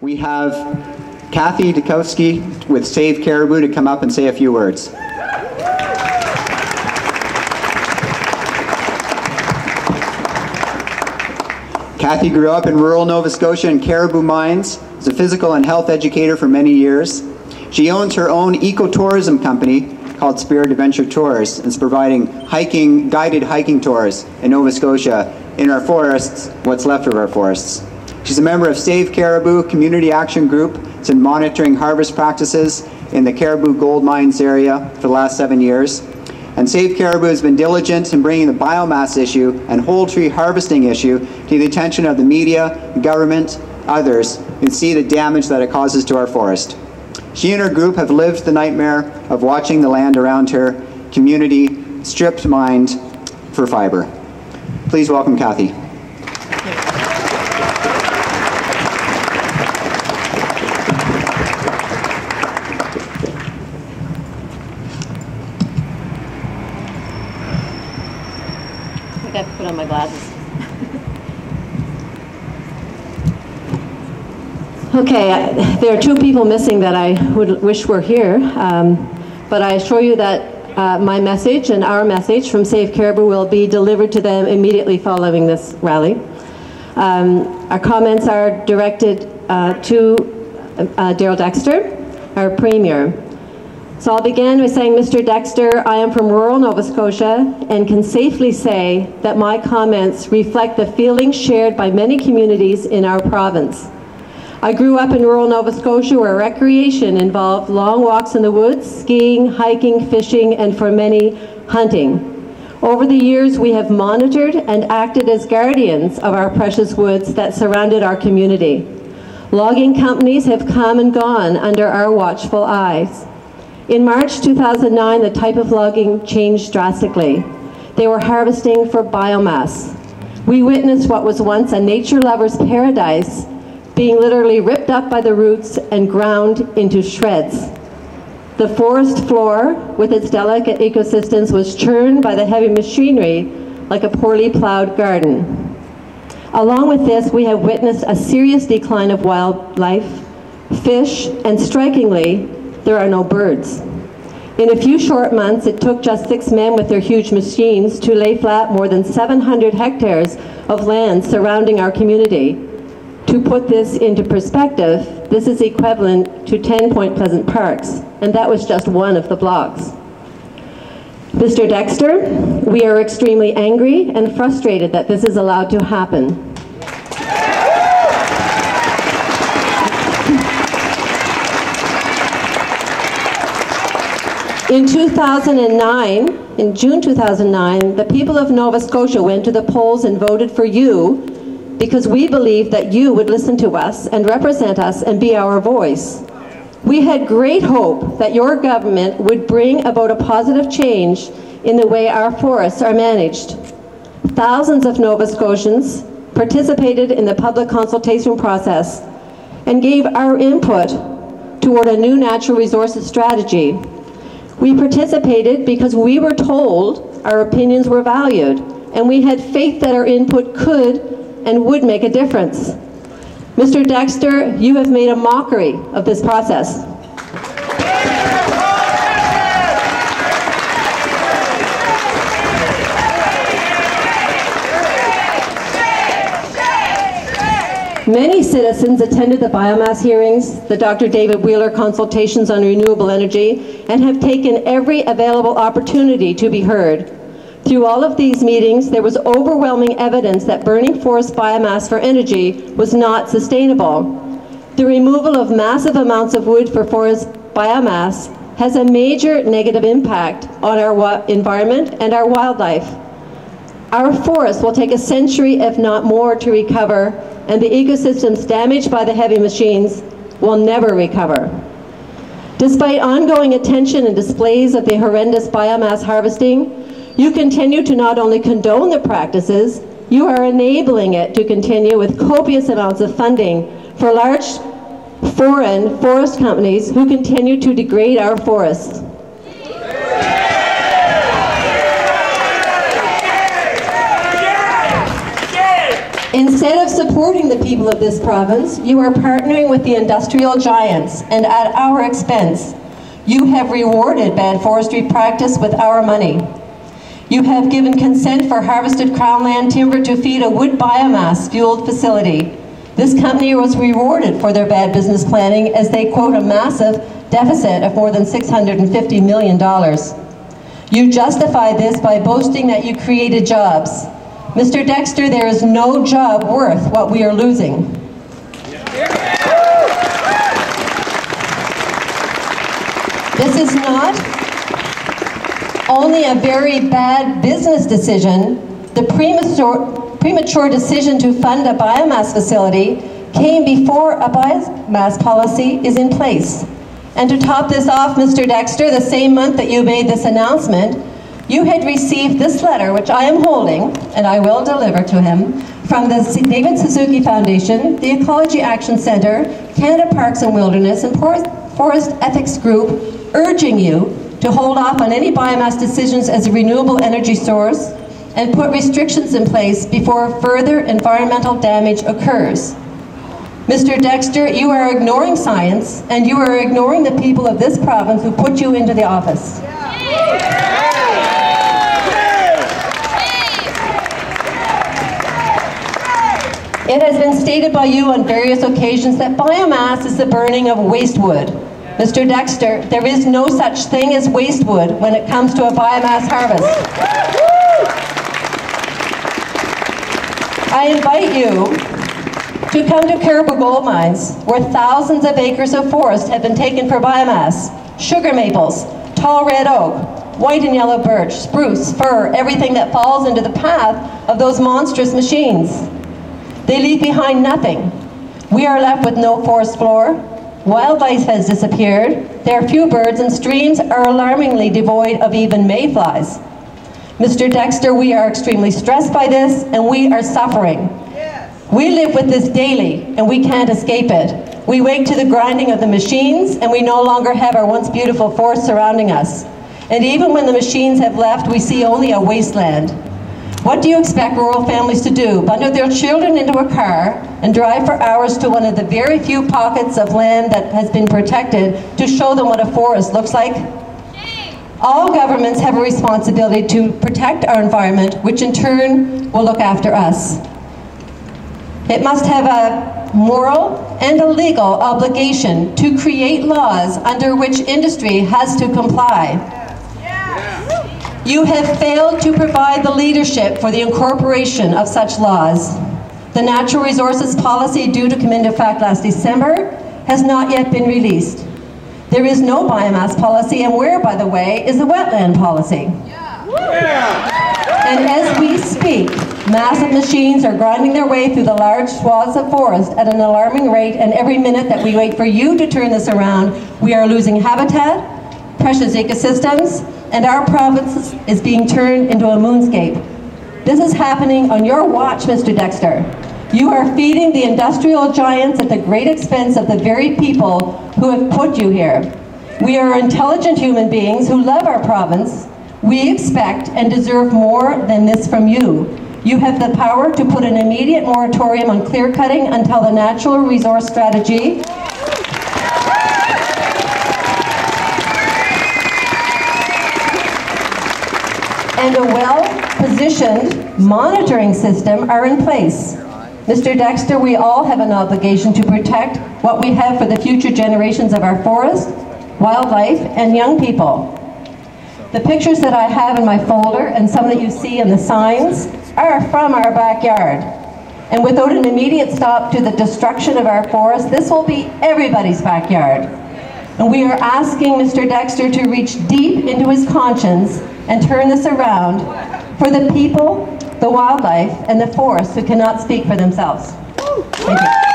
we have Kathy Didkowsky with Save Caribou to come up and say a few words. Kathy grew up in rural Nova Scotia in Caribou Mines, as a physical and health educator for many years. She owns her own ecotourism company called Spirit Adventure Tours and is providing guided hiking tours in Nova Scotia, in our forests, what's left of our forests. She's a member of Save Caribou Community Action Group. It's been monitoring harvest practices in the Caribou gold mines area for the last 7 years. And Save Caribou has been diligent in bringing the biomass issue and whole tree harvesting issue to the attention of the media, government, others, who see the damage that it causes to our forest. She and her group have lived the nightmare of watching the land around her community stripped mined for fiber. Please welcome Kathy. I have to put on my glasses. Okay, there are two people missing that I would wish were here, but I assure you that my message and our message from Save Caribou will be delivered to them immediately following this rally. Our comments are directed to Darrell Dexter, our Premier. So I'll begin by saying, Mr. Dexter, I am from rural Nova Scotia and can safely say that my comments reflect the feelings shared by many communities in our province. I grew up in rural Nova Scotia where recreation involved long walks in the woods, skiing, hiking, fishing, and for many, hunting. Over the years, we have monitored and acted as guardians of our precious woods that surrounded our community. Logging companies have come and gone under our watchful eyes. In March 2009, the type of logging changed drastically. They were harvesting for biomass. We witnessed what was once a nature lover's paradise being literally ripped up by the roots and ground into shreds. The forest floor, with its delicate ecosystems, was churned by the heavy machinery like a poorly plowed garden. Along with this, we have witnessed a serious decline of wildlife, fish, and strikingly, there are no birds. In a few short months, it took just 6 men with their huge machines to lay flat more than 700 hectares of land surrounding our community. To put this into perspective, this is equivalent to 10 Point Pleasant parks, and that was just one of the blocks. Mr. Dexter, we are extremely angry and frustrated that this is allowed to happen. In June 2009, the people of Nova Scotia went to the polls and voted for you because we believed that you would listen to us and represent us and be our voice. We had great hope that your government would bring about a positive change in the way our forests are managed. Thousands of Nova Scotians participated in the public consultation process and gave our input toward a new natural resources strategy. We participated because we were told our opinions were valued, and we had faith that our input could and would make a difference. Mr. Dexter, you have made a mockery of this process. Many citizens attended the biomass hearings, the Dr. David Wheeler consultations on renewable energy, and have taken every available opportunity to be heard. Through all of these meetings, there was overwhelming evidence that burning forest biomass for energy was not sustainable. The removal of massive amounts of wood for forest biomass has a major negative impact on our environment and our wildlife. Our forests will take a century, if not more, to recover, and the ecosystems damaged by the heavy machines will never recover. Despite ongoing attention and displays of the horrendous biomass harvesting, you continue to not only condone the practices, you are enabling it to continue with copious amounts of funding for large foreign forest companies who continue to degrade our forests. Instead of supporting the people of this province, you are partnering with the industrial giants, and at our expense. You have rewarded bad forestry practice with our money. You have given consent for harvested crownland timber to feed a wood biomass-fueled facility. This company was rewarded for their bad business planning as they quote a massive deficit of more than $650 million. You justify this by boasting that you created jobs. Mr. Dexter, there is no job worth what we are losing. This is not only a very bad business decision. The premature decision to fund a biomass facility came before a biomass policy is in place. And to top this off, Mr. Dexter, the same month that you made this announcement, you had received this letter, which I am holding, and I will deliver to him, from the David Suzuki Foundation, the Ecology Action Centre, Canada Parks and Wilderness, and Forest Ethics Group, urging you to hold off on any biomass decisions as a renewable energy source and put restrictions in place before further environmental damage occurs. Mr. Dexter, you are ignoring science, and you are ignoring the people of this province who put you into the office. It has been stated by you on various occasions that biomass is the burning of waste wood. Mr. Dexter, there is no such thing as waste wood when it comes to a biomass harvest. I invite you to come to Caribou gold mines, where thousands of acres of forest have been taken for biomass. Sugar maples, tall red oak, white and yellow birch, spruce, fir, everything that falls into the path of those monstrous machines. They leave behind nothing. We are left with no forest floor. Wildlife has disappeared. There are few birds, and streams are alarmingly devoid of even mayflies. Mr. Dexter, we are extremely stressed by this, and we are suffering. We live with this daily, and we can't escape it. We wake to the grinding of the machines, and we no longer have our once beautiful forest surrounding us. And even when the machines have left, we see only a wasteland. What do you expect rural families to do? Bundle their children into a car and drive for hours to one of the very few pockets of land that has been protected to show them what a forest looks like? All governments have a responsibility to protect our environment, which in turn will look after us. It must have a moral and a legal obligation to create laws under which industry has to comply. You have failed to provide the leadership for the incorporation of such laws. The Natural Resources Policy, due to come into effect last December, has not yet been released. There is no biomass policy, and where, by the way, is the wetland policy? And as we speak, massive machines are grinding their way through the large swaths of forest at an alarming rate, and every minute that we wait for you to turn this around, we are losing habitat, precious ecosystems, and our province is being turned into a moonscape. This is happening on your watch, Mr. Dexter. You are feeding the industrial giants at the great expense of the very people who have put you here. We are intelligent human beings who love our province. We expect and deserve more than this from you. You have the power to put an immediate moratorium on clear cutting until the natural resource strategy and a well-positioned monitoring system are in place. Mr. Dexter, we all have an obligation to protect what we have for the future generations of our forest, wildlife, and young people. The pictures that I have in my folder and some that you see in the signs are from our backyard. And without an immediate stop to the destruction of our forest, this will be everybody's backyard. And we are asking Mr. Dexter to reach deep into his conscience and turn this around for the people, the wildlife, and the forest who cannot speak for themselves. Thank you.